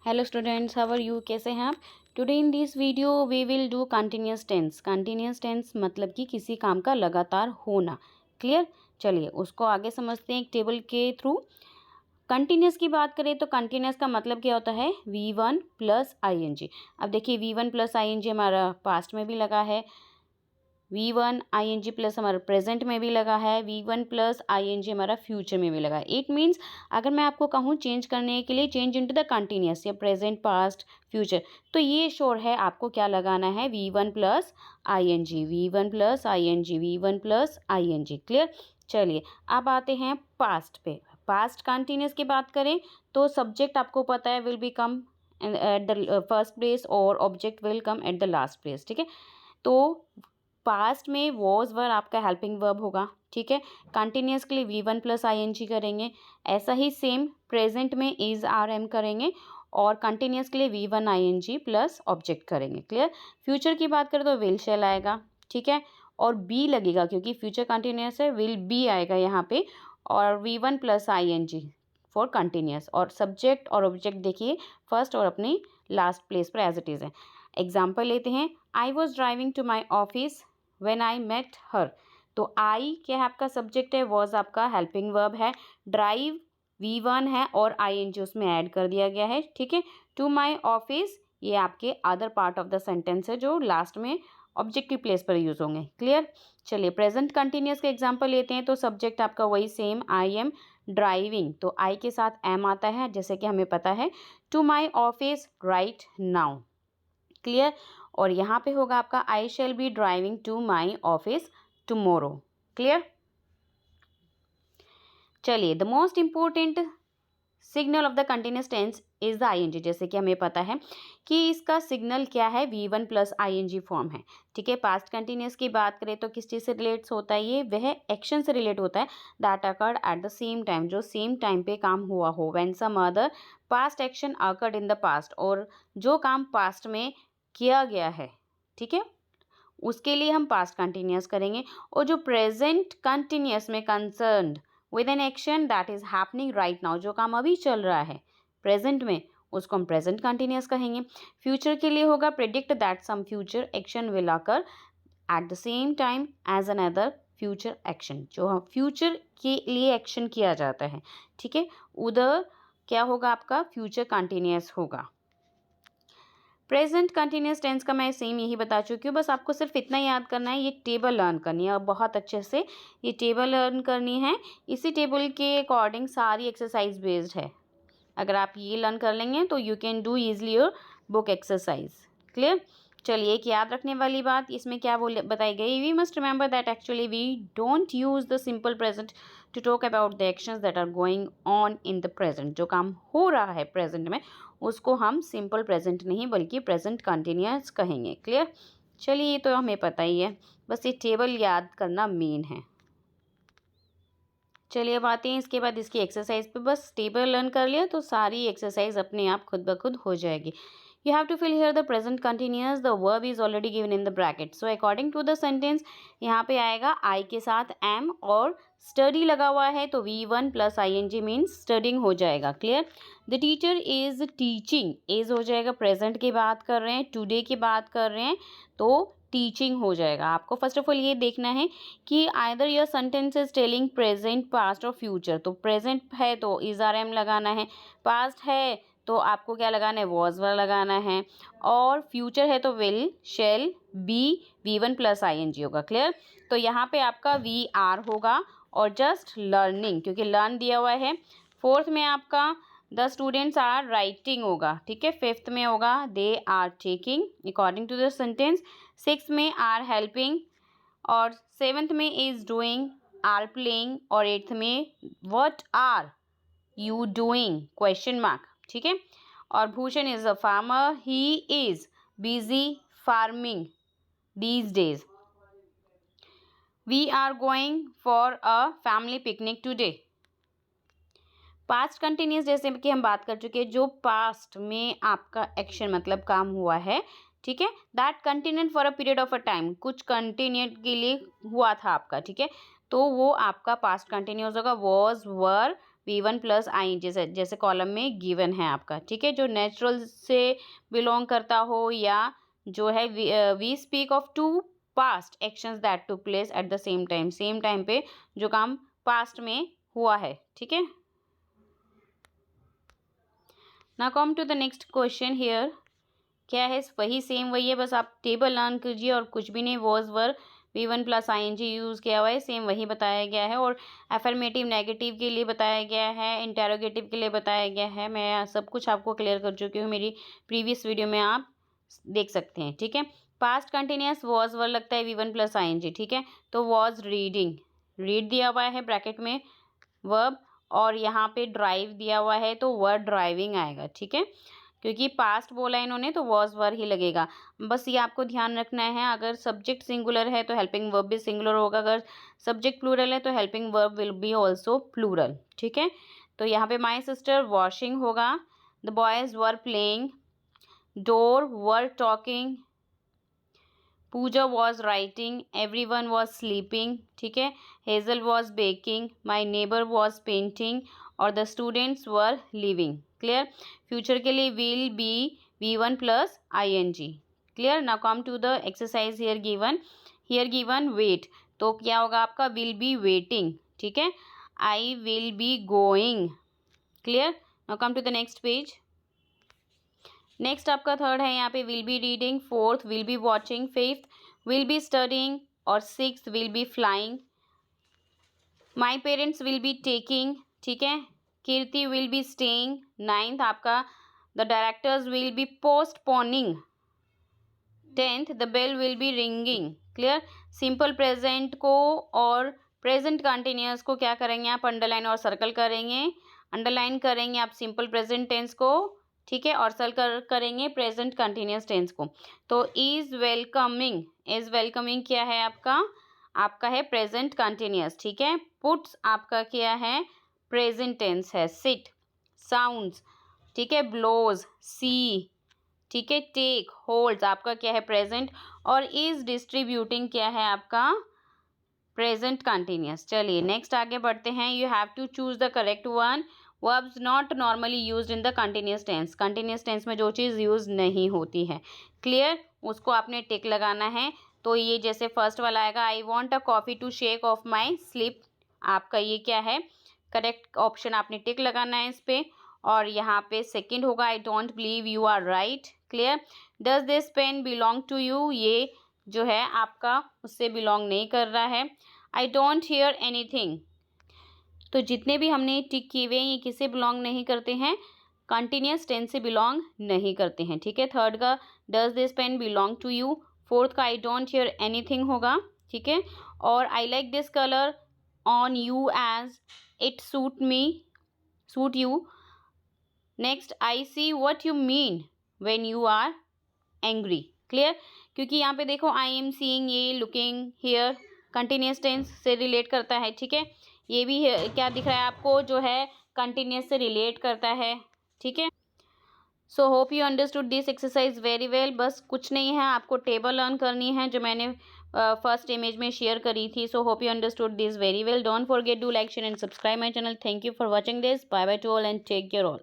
Hello students, how are you? कैसे हैं आप? Today in this video we will do continuous tense. Continuous tense मतलब कि किसी काम का लगातार होना। क्लियर? चलिए उसको आगे समझते हैं एक टेबल के थ्रू। कंटिन्यूस की बात करें तो कंटिन्यूस का मतलब क्या होता है? V1 plus ING। अब देखिए V1 प्लस ING हमारा पास्ट में भी लगा है, V1 ING प्लस हमारा प्रेजेंट में भी लगा है, V1 प्लस ING हमारा फ्यूचर में भी लगा है। इट मीन्स अगर मैं आपको कहूँ चेंज करने के लिए चेंज इनटू द कंटिन्यूस या प्रेजेंट, पास्ट, फ्यूचर, तो ये श्योर है आपको क्या लगाना है? V1 plus ING, V1 plus ING, V1 plus ING। Clear? चलिए अब आते हैं पास्ट पे। पास्ट कंटिन्यूस की बात करें तो सब्जेक्ट आपको पता है will be come at the first place और object will come at the last place. ठीक है, तो पास्ट में वॉज वर आपका हेल्पिंग वर्ब होगा। ठीक है, कंटिन्यूस के लिए V1 प्लस ING करेंगे। ऐसा ही सेम प्रेजेंट में इज RM करेंगे और कंटिन्यूस के लिए V1 ING प्लस ऑब्जेक्ट करेंगे। क्लियर? फ्यूचर की बात करें तो विल शैल आएगा। ठीक है, और बी लगेगा क्योंकि फ्यूचर कंटिन्यूस है, विल बी आएगा यहाँ पे, और V1 plus ING for continuous. और सब्जेक्ट और ऑब्जेक्ट देखिए फर्स्ट और अपनी लास्ट प्लेस पर एज इट इज़ है। एग्जाम्पल लेते हैं, I was driving to my office when I met her. तो आई क्या है आपका सब्जेक्ट है, वॉज आपका हेल्पिंग वर्ब है, ड्राइव V1 है और ING उसमें ऐड कर दिया गया है। ठीक है, टू माई ऑफिस ये आपके other part of the sentence है जो लास्ट में ऑब्जेक्ट की प्लेस पर यूज होंगे। क्लियर? चलिए प्रेजेंट कंटिन्यूस का एग्जाम्पल लेते हैं। तो सब्जेक्ट आपका वही सेम, आई एम ड्राइविंग, तो आई के साथ एम आता है जैसे कि हमें पता है, to my office right now. Clear? और यहाँ पे होगा आपका I shall be driving to my office tomorrow. Clear? चलिए the most important signal of the continuous tense is the ING। जैसे कि हमें पता है कि इसका सिग्नल क्या है, V1 प्लस ING फॉर्म है। ठीक है, पास्ट कंटिन्यूस की बात करें तो किस चीज़ से रिलेट्स होता है? ये वह एक्शन से रिलेट होता है that occurred at the same time, जो सेम टाइम पे काम हुआ हो। When some other past action occurred in the past, और जो काम पास्ट में किया गया है, ठीक है, उसके लिए हम पास्ट कंटिन्यूस करेंगे। और जो प्रेजेंट कंटिन्यूस में concerned with an action that is happening right now, जो काम अभी चल रहा है प्रेजेंट में, उसको हम प्रेजेंट कंटिन्यूस कहेंगे। फ्यूचर के लिए होगा predict that some future action will occur at the same time as another future action, जो हम फ्यूचर के लिए एक्शन किया जाता है। ठीक है, उधर क्या होगा आपका? फ्यूचर कंटिन्यूस होगा। प्रेजेंट कंटिन्यूस टेंस का मैं सेम यही बता चुकी हूँ, बस आपको सिर्फ इतना याद करना है, ये टेबल लर्न करनी है और बहुत अच्छे से ये टेबल लर्न करनी है। इसी टेबल के अकॉर्डिंग सारी एक्सरसाइज बेस्ड है। अगर आप ये लर्न कर लेंगे तो you can do easily your book exercise. Clear? चलिए एक याद रखने वाली बात इसमें क्या बताई गई, we must remember that actually we don't use the simple present to talk about the actions that are going on in the present. जो काम हो रहा है प्रेजेंट में उसको हम सिंपल प्रेजेंट नहीं बल्कि प्रेजेंट कंटिन्यूअस कहेंगे। क्लियर? चलिए ये तो हमें पता ही है, बस ये टेबल याद करना मेन है। चलिए अब आते हैं इसके बाद इसकी एक्सरसाइज पे। बस टेबल लर्न कर लिया तो सारी एक्सरसाइज अपने आप खुद ब खुद हो जाएगी। You have to fill here the present continuous, the verb is already given in the bracket. So according to the sentence यहाँ पे आएगा आई के साथ एम और स्टडी लगा हुआ है, तो V1 plus ING means studying हो जाएगा। Clear? The teacher is teaching, is हो जाएगा, प्रेजेंट की बात कर रहे हैं, टुडे की बात कर रहे हैं, तो टीचिंग हो जाएगा। आपको फर्स्ट ऑफ ऑल ये देखना है कि either your sentence is telling present, past और फ्यूचर। तो प्रेजेंट है तो इज RM लगाना है, पास्ट है तो आपको क्या लगाना है? वॉज वर लगाना है, और फ्यूचर है तो will shall be V1 plus ING होगा। क्लियर? तो यहाँ पे आपका VR होगा और जस्ट लर्निंग क्योंकि लर्न दिया हुआ है। फोर्थ में आपका द स्टूडेंट्स आर राइटिंग होगा। ठीक है, फिफ्थ में होगा they are taking according to the sentence, six में आर हेल्पिंग, और सेवेंथ में इज डूइंग, आर प्लेइंग, और एट्थ में what are you doing question mark. ठीक है, और Bhushan is a farmer, he is busy farming these days. We are going for a family picnic today. Past continuous जैसे कि हम बात कर चुके हैं, जो पास्ट में आपका एक्शन मतलब काम हुआ है, ठीक है, that continued for a period of a time, कुछ कंटिन्यूड के लिए हुआ था आपका। ठीक है, तो वो आपका पास्ट कंटिन्यूस होगा, वॉज, वर, V1 प्लस आई जैसे कॉलम में गिवन है आपका, ठीक है। जो नेचुरल से बिलोंग करता हो या जो है we speak of two past actions that took place at the same time पे जो काम पास्ट में हुआ है, ठीक है। Now come to the next question here. क्या है, वही सेम वही है, बस आप टेबल लर्न कीजिए और कुछ भी नहीं। Was were V1 plus ING use किया हुआ है, सेम वही बताया गया है। और एफर्मेटिव नेगेटिव के लिए बताया गया है, इंटेरोगेटिव के लिए बताया गया है। मैं सब कुछ आपको क्लियर कर चुकी हूँ, मेरी प्रीवियस वीडियो में आप देख सकते हैं, ठीक है। पास्ट कंटिन्यूस वॉज वर लगता है V1 प्लस ING, ठीक है। तो वॉज रीडिंग, रीड दिया हुआ है ब्रैकेट में वर्ब, और यहाँ पे ड्राइव दिया हुआ है तो वर्ड ड्राइविंग आएगा, ठीक है। क्योंकि पास्ट बोला इन्होंने तो वॉज वर ही लगेगा। बस ये आपको ध्यान रखना है, अगर सब्जेक्ट सिंगुलर है तो हेल्पिंग वर्ब भी सिंगुलर होगा, अगर सब्जेक्ट प्लूरल है तो helping verb will be also plural, ठीक है। तो यहाँ पे माई सिस्टर वॉशिंग होगा, the boys were playing, door were talking, Puja was writing, every one was sleeping, ठीक है। Hazel was baking, my neighbour was painting, और the students were living. Clear. Future के लिए will be V1 plus ING। Clear. Now come to the exercise here given wait, तो क्या होगा आपका will be waiting, ठीक है। I will be going. Clear. Now come to the next page. Next आपका third है यहाँ पे will be reading, fourth will be watching, fifth will be studying, और sixth will be flying. My parents will be taking, ठीक है। Kirti will be staying. Ninth आपका the directors will be postponing. Tenth the bell will be ringing. Clear. Simple present को और present continuous को क्या करेंगे आप, अंडरलाइन और सर्कल करेंगे। अंडरलाइन करेंगे आप सिंपल प्रेजेंट टेंस को, ठीक है, और सर्कल करेंगे प्रेजेंट कंटिन्यूअस टेंस को। तो इज वेलकमिंग क्या है आपका है प्रेजेंट कंटिन्यूअस, ठीक है। पुट्स आपका क्या है, प्रेजेंट टेंस है। सिट, साउंड्स, ठीक है, ब्लोज, सी, ठीक है, टेक, होल्ड्स आपका क्या है प्रेजेंट, और इज डिस्ट्रीब्यूटिंग क्या है आपका प्रेजेंट कंटिन्यूअस। चलिए नेक्स्ट आगे बढ़ते हैं। You have to choose the correct one. Verbs not normally used in the continuous tense, continuous tense में जो चीज़ यूज नहीं होती है, क्लियर, उसको आपने टिक लगाना है। तो ये जैसे फर्स्ट वाला आएगा, I want a coffee to shake off my sleep, आपका ये क्या है करेक्ट ऑप्शन, आपने टिक लगाना है इस पर। और यहाँ पे सेकंड होगा, I don't believe you are right. Clear. Does this pen belong to you, ये जो है आपका उससे बिलोंग नहीं कर रहा है। आई डोंट हियर एनीथिंग, तो जितने भी हमने टिक किए हुए हैं ये किससे बिलोंग नहीं करते हैं, कंटिन्यूअस टेंस से बिलोंग नहीं करते हैं, ठीक है। थर्ड का does this pen belong to you, fourth का आई डोंट हियर एनीथिंग होगा, ठीक है। और I like this colour on you as it suit you. Next, I see what you mean when you are angry. Clear. क्योंकि यहाँ पे देखो I am seeing, ये लुकिंग, हियर कंटिन्यूअस टेंस से रिलेट करता है, ठीक है। ये भी है, क्या दिख रहा है आपको, जो है कंटिन्यूअस से रिलेट करता है, ठीक है। सो hope you understood this exercise very well. बस कुछ नहीं है, आपको टेबल लर्न करनी है जो मैंने फर्स्ट इमेज में शेयर करी थी। So hope you understood this very well. Don't forget do like share and subscribe my channel. Thank you for watching this. Bye bye to all and take care all.